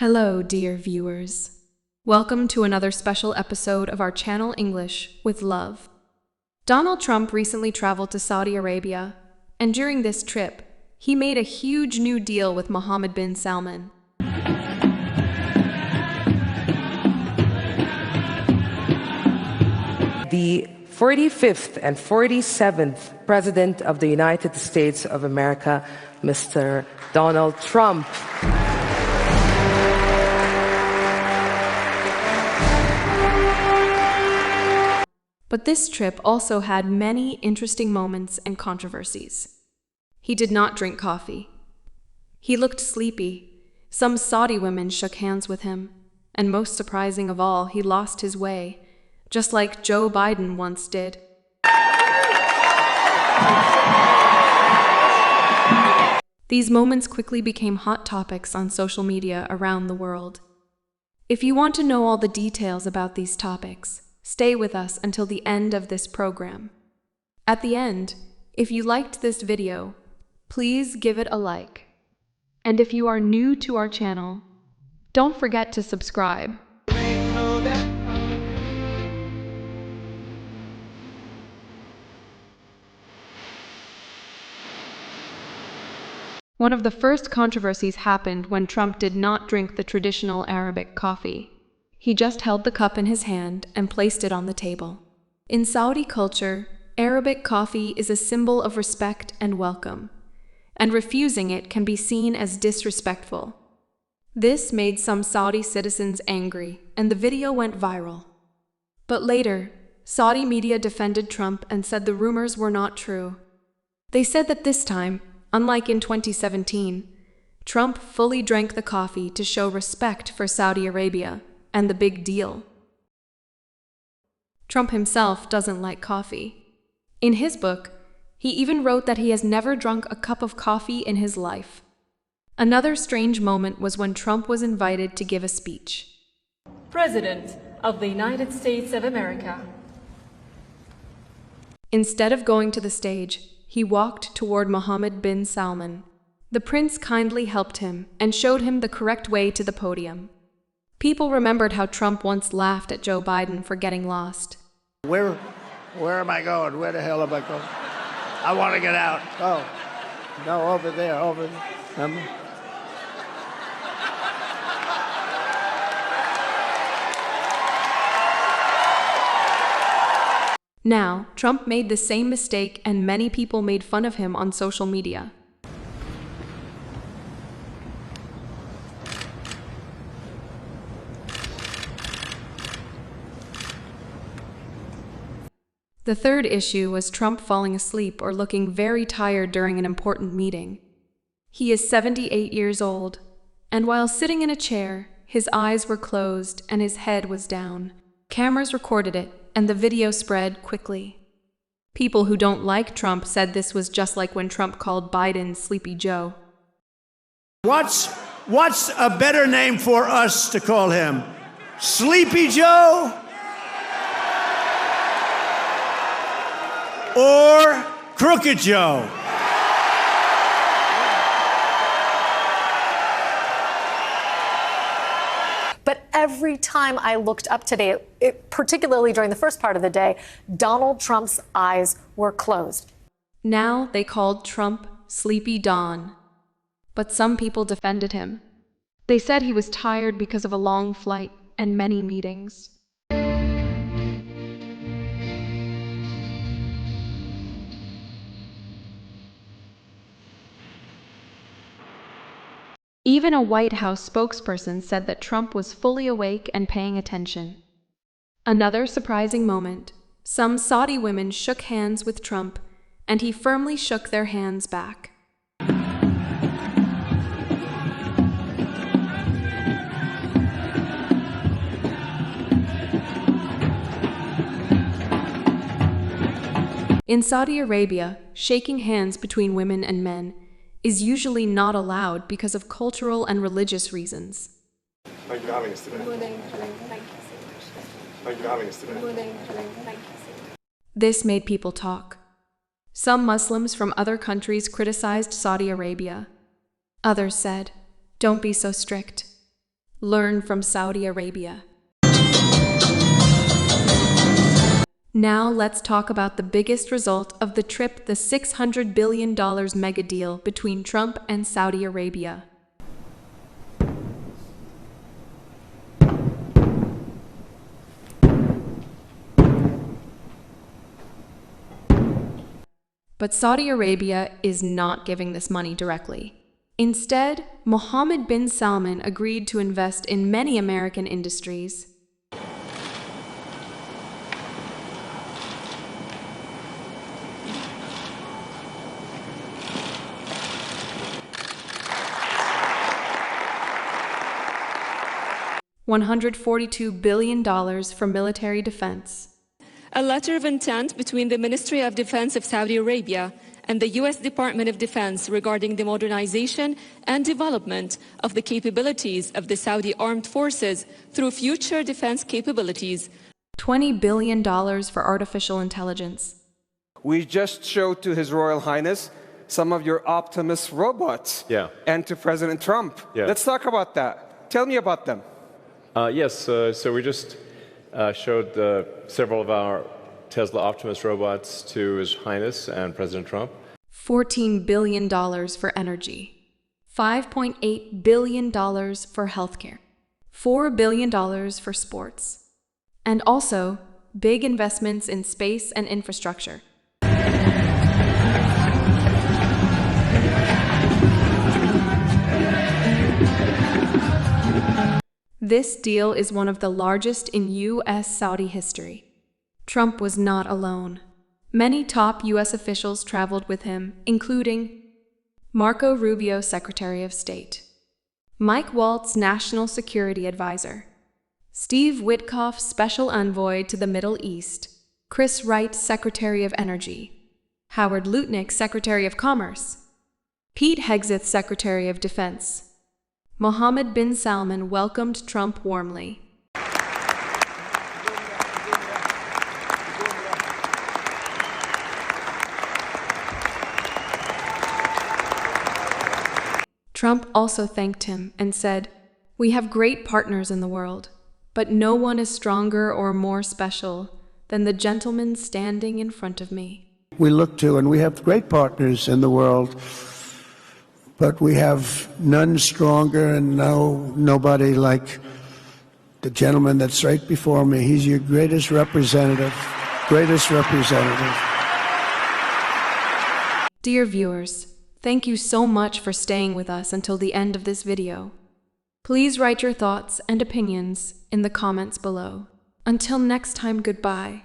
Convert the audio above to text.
Hello, dear viewers. Welcome to another special episode of our channel English with Love. Donald Trump recently traveled to Saudi Arabia, and during this trip, he made a huge new deal with Mohammed bin Salman. The 45th and 47th President of the United States of America, Mr. Donald Trump. But this trip also had many interesting moments and controversies. He did not drink coffee. He looked sleepy. Some Saudi women shook hands with him. And most surprising of all, he lost his way, just like Joe Biden once did. These moments quickly became hot topics on social media around the world. If you want to know all the details about these topics, stay with us until the end of this program. At the end, if you liked this video, please give it a like. And if you are new to our channel, don't forget to subscribe. One of the first controversies happened when Trump did not drink the traditional Arabic coffee. He just held the cup in his hand and placed it on the table. In Saudi culture, Arabic coffee is a symbol of respect and welcome, and refusing it can be seen as disrespectful. This made some Saudi citizens angry, and the video went viral. But later, Saudi media defended Trump and said the rumors were not true. They said that this time, unlike in 2017, Trump fully drank the coffee to show respect for Saudi Arabia and the big deal. Trump himself doesn't like coffee. In his book, he even wrote that he has never drunk a cup of coffee in his life. Another strange moment was when Trump was invited to give a speech. President of the United States of America. Instead of going to the stage, he walked toward Mohammed bin Salman. The prince kindly helped him and showed him the correct way to the podium. People remembered how Trump once laughed at Joe Biden for getting lost. Where am I going? Where the hell am I going? I want to get out. Oh, no, over there, over there. Remember? Now, Trump made the same mistake and many people made fun of him on social media. The third issue was Trump falling asleep or looking very tired during an important meeting. He is 78 years old, and while sitting in a chair, his eyes were closed and his head was down. Cameras recorded it, and the video spread quickly. People who don't like Trump said this was just like when Trump called Biden Sleepy Joe. What's a better name for us to call him? Sleepy Joe? Or Crooked Joe? But every time I looked up today, particularly during the first part of the day, Donald Trump's eyes were closed. Now they called Trump Sleepy Don. But some people defended him. They said he was tired because of a long flight and many meetings. Even a White House spokesperson said that Trump was fully awake and paying attention. Another surprising moment, some Saudi women shook hands with Trump, and he firmly shook their hands back. In Saudi Arabia, shaking hands between women and men is usually not allowed because of cultural and religious reasons. Thank you for having us today. Thank you for having us today. This made people talk. Some Muslims from other countries criticized Saudi Arabia. Others said, "Don't be so strict." Learn from Saudi Arabia. Now let's talk about the biggest result of the trip, the $600 billion mega deal between Trump and Saudi Arabia. But Saudi Arabia is not giving this money directly. Instead, Mohammed bin Salman agreed to invest in many American industries. $142 billion for military defense. A letter of intent between the Ministry of Defense of Saudi Arabia and the U.S. Department of Defense regarding the modernization and development of the capabilities of the Saudi armed forces through future defense capabilities. $20 billion for artificial intelligence. We just showed to His Royal Highness some of your Optimus robots. Yeah. And to President Trump. Yeah. Let's talk about that. Tell me about them. Yes, so we just showed several of our Tesla Optimus robots to His Highness and President Trump. $14 billion for energy. $5.8 billion for healthcare. $4 billion for sports. And also, big investments in space and infrastructure. This deal is one of the largest in U.S.-Saudi history. Trump was not alone. Many top U.S. officials traveled with him, including Marco Rubio, Secretary of State; Mike Waltz, National Security Advisor; Steve Witkoff, Special Envoy to the Middle East; Chris Wright, Secretary of Energy; Howard Lutnick, Secretary of Commerce; Pete Hegseth, Secretary of Defense. Mohammed bin Salman welcomed Trump warmly. Trump also thanked him and said, "We have great partners in the world, but no one is stronger or more special than the gentleman standing in front of me." We look to, and we have great partners in the world, but we have none stronger and nobody like the gentleman that's right before me. He's your greatest representative, greatest representative. Dear viewers, thank you so much for staying with us until the end of this video. Please write your thoughts and opinions in the comments below. Until next time, goodbye.